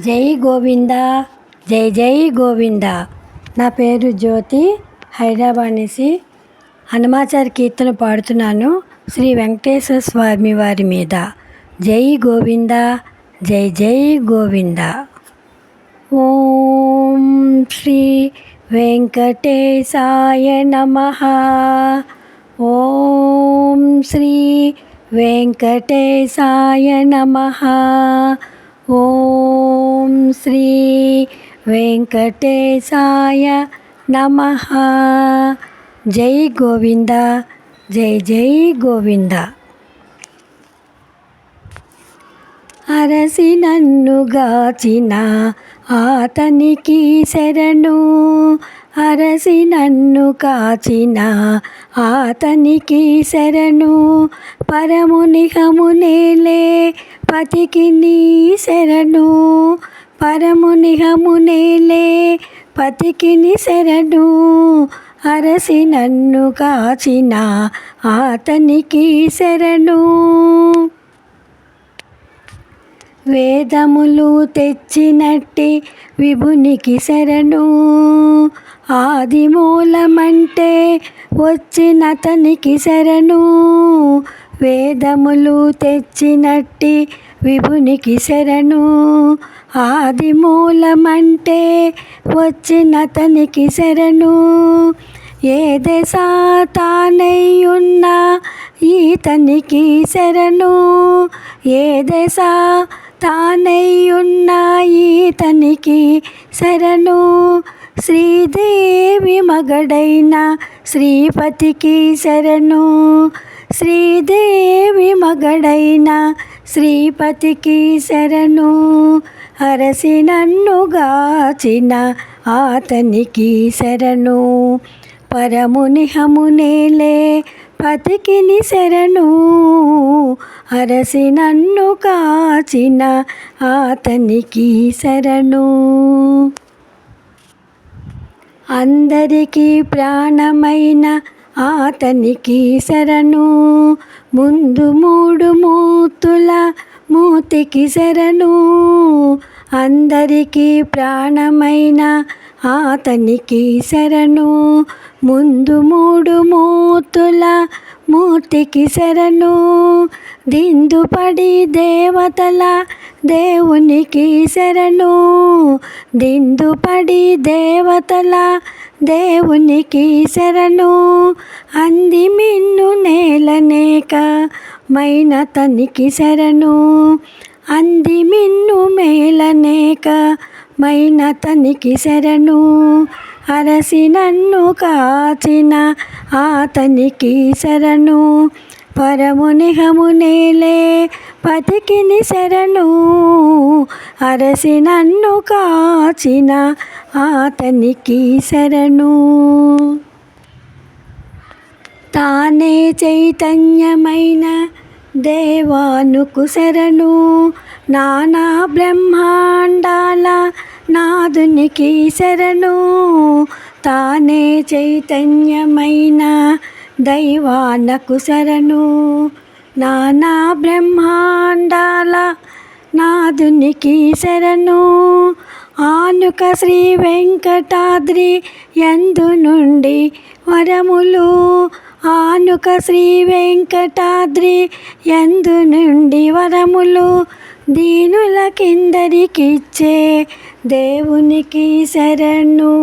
జై గోవింద, జై జై గోవింద. నా పేరు జ్యోతి. హైదరాబాద్ నుంచి హనుమాచారి కీర్తన పాడుతున్నాను శ్రీ వెంకటేశ్వర స్వామి వారి మీద. జై గోవింద, జై జై గోవింద. ఓం శ్రీ వెంకటేశాయ నమః. ఓం శ్రీ వెంకటేశాయ నమః. ఓం శ్రీ వెంకటేశాయ నమః. జై గోవింద, జై జై గోవింద. అరసి నన్ను గాచిన ఆతనికి శరణు, అరసి నన్ను కాచిన ఆతనికి శరణు. పరమునిహమునేలే పతికి నీ శరణు, పరమునిహమునేలే పతికి నీ శరణు. అరసి నన్ను కాచిన ఆతనికి శరణు. వేదములు తెచ్చినట్టి విభునికి శరణు, ఆదిమూలమంటే వచ్చినతనికి శరణు. వేదములు తెచ్చినట్టి విభునికి శరణు, ఆదిమూలమంటే వచ్చినతనికి శరణు. ఏ దశ తానయ్యున్న ఈతనికి శరణు, ఏ దశ తానయ్యున్న ఈతనికి శరణు. శ్రీదేవి మగడైన శ్రీపతికి శరణు, శ్రీదేవి మగడైన శ్రీపతికి శరణు. అరసి నన్ను గాచిన ఆతనికి శరణు, పరమునిహమునేలే పతికి నీ శరణు. అరసి నన్ను కాచిన ఆతనికి శరణు. అందరికీ ప్రాణమైన ఆతనికి శరణు, ముందు మూడు మూర్తుల మూర్తికి శరణు. అందరికీ ప్రాణమైన ఆతనికి శరణు, ముందు మూడు మూర్తుల మూర్తికి శరణు. దిందుపడి దేవతల దేవునికి శరణు, దిందుపడి దేవతల దేవునికి శరణు. అంది మిన్ను నేలనేక మైన తనికి శరణు, అంది మిన్ను మేలనేక మైన తనికి శరణు. అరసి నన్ను కాచిన ఆతనికి శరణు, పరమునిహమునేలే పతికి నీ శరణు. అరసి నన్ను కాచిన ఆతనికి శరణు. తానే చైతన్యమైన దేవానుకు శరణు, నానా బ్రహ్మాండాల నాదునికి శరణు. తానే చైతన్యమైన దైవానకు శరణు, నానా బ్రహ్మాండాల నాదునికి శరణు. ఆనుక శ్రీ వెంకటాద్రి యందు నుండి వరములు, ఆనుక శ్రీ వెంకటాద్రి యందు నుండి వరములు. దీనుల కిందరికిచ్చే దేవునికి శరణు.